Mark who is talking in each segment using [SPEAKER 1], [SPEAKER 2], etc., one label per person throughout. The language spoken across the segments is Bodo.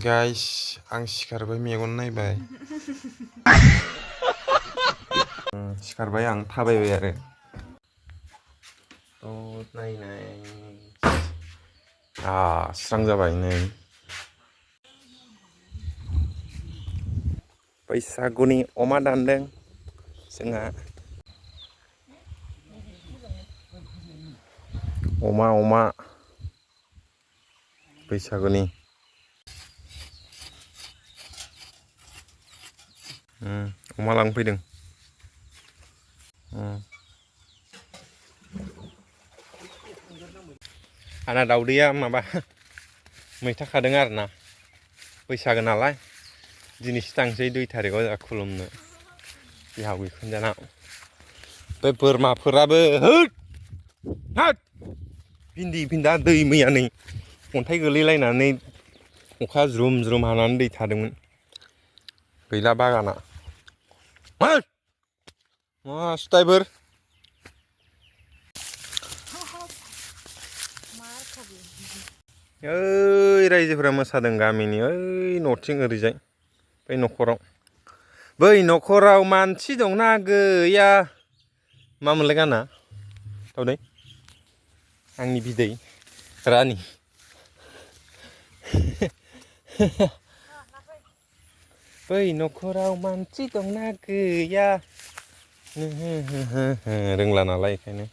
[SPEAKER 1] गाइस आं सिखारबाय मेगन नायबाय सिखारबाय आं थाबायबाय आरो नायनाय स्रां जाबाय नै बैसागुनि अमा दानदों जोंहा अमा बैसागुनि अमा लांफैदों आंना दाउदैया माबा मैथा खादों आरोना बैसागो नालाय दिनैसो थांसै 2 थारिखआव जोंहा खुलुमनो बिहाव बिखुनजोनाव बे बोरमाफोराबो होद भिन्दा दै मैया नै अन्थाइ गोलैलायनानै अखा ज्रुम ज्रुम हानानै दै थादोंमोन गैला बागाना मा स्टाइबर ओइ रायजोफोरा मोसादों गामिनि ओइ न'थिं ओरैजाय बै न'खराव मानसि दंना गैया मा मोनलाय गाना दाउदै आंनि बिदै रानि बै न'खराव मानसि दंना गैया रोंला नालाय बेखायनो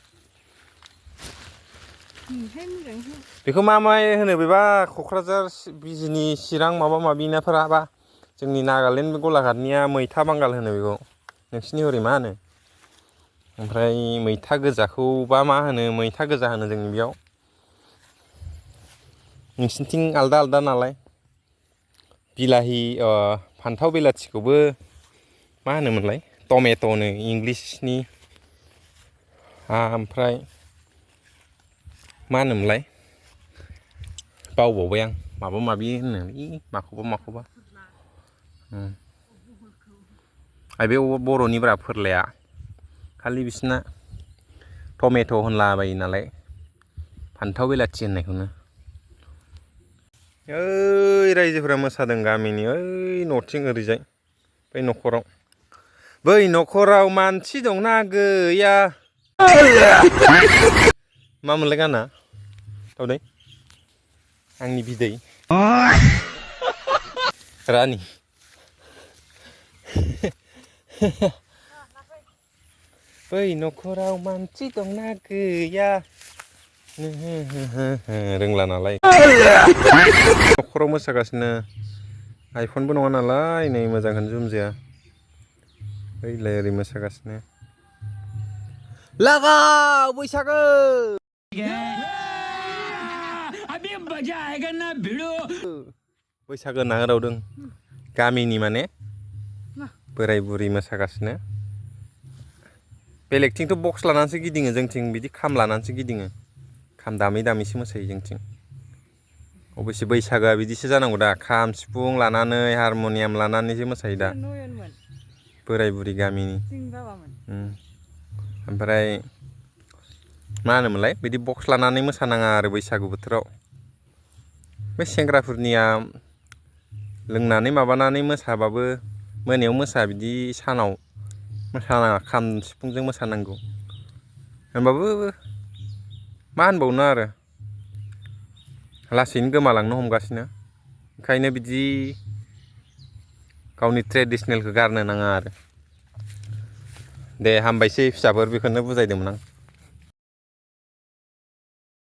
[SPEAKER 1] बेखौ मा होनो बेबा क'क्राझार बिजिनि चिरां माबा माबिनाफोरा बा जोंनि नागालेण्ड गलाघाटनिया मैथा बांगाल होनो बेखौ नोंसिनि हरै मा होनो ओमफ्राय मैथा गोजाखौ बा मा होनो मैथा गोजा होनो जोंनि बेयाव नोंसिनिथिं आलदा आलदा नालाय बिलाहि फान्थाव बिलाथिखौबो मा होनोमोनलाय टमेट'नो इंलिसनि ओमफ्राय मा होनोमोनलाय बावबावबाय आं माबा माबि होनो माखौबा बे बर'निब्रा फोरलाया खालि बिसिना टमेट' होनलाबायो नालाय फान्थाव बिलाथि होननायखौनो ओइ रायजोफोरा मोसादों गामिनि ओइ न'थिं ओरैजाय बै न'खराव मानसि दंना गैया मा मोनलाय गाना दाउदै आंनि बिदै रानि बै न'खराव मानसि दंना गैया रोंला नालाय न'खराव मोसागासिनो आइफनबो नङा नालाय नै मोजांखौनो जुम जाया ओइलाय ओरै मोसागासिनो लागाव बैसागो बैसागो नागारावदों गामिनि माने बोराय बुरि मोसागासिनो बेलेगथिंथ' बक्स लानानैसो गिदिङो जोंथिं बिदि खाम लानानैसो गिदिङो खाम दामै दामैसो मोसायो जोंथिं अबयसे बैसागोआ बिदिसो जानांगौ दा खाम सिफुं लानानै हारम'नियाम लानानैसो मोसायो दा बोराय बुरि गामिनि ओमफ्राय मा होनोमोनलाय बिदि बक्स लानानै मोसानाङा आरो बैसागु बोथोराव बे सेंग्राफोरनिया लोंनानै माबानानै मोसाबाबो मोनायाव मोसा बिदि सानाव मोसानाङा खाम सिफुंजों मोसानांगौ होनबाबो मा होनबावनो आरो लासैनो गोमालांनो हमगासिनो ओंखायनो बिदि गावनि ट्रेडिसनेलखौ गारनो नाङा आरो दे हामबायसै फिसाफोर बेखौनो बुजायदोंमोन आं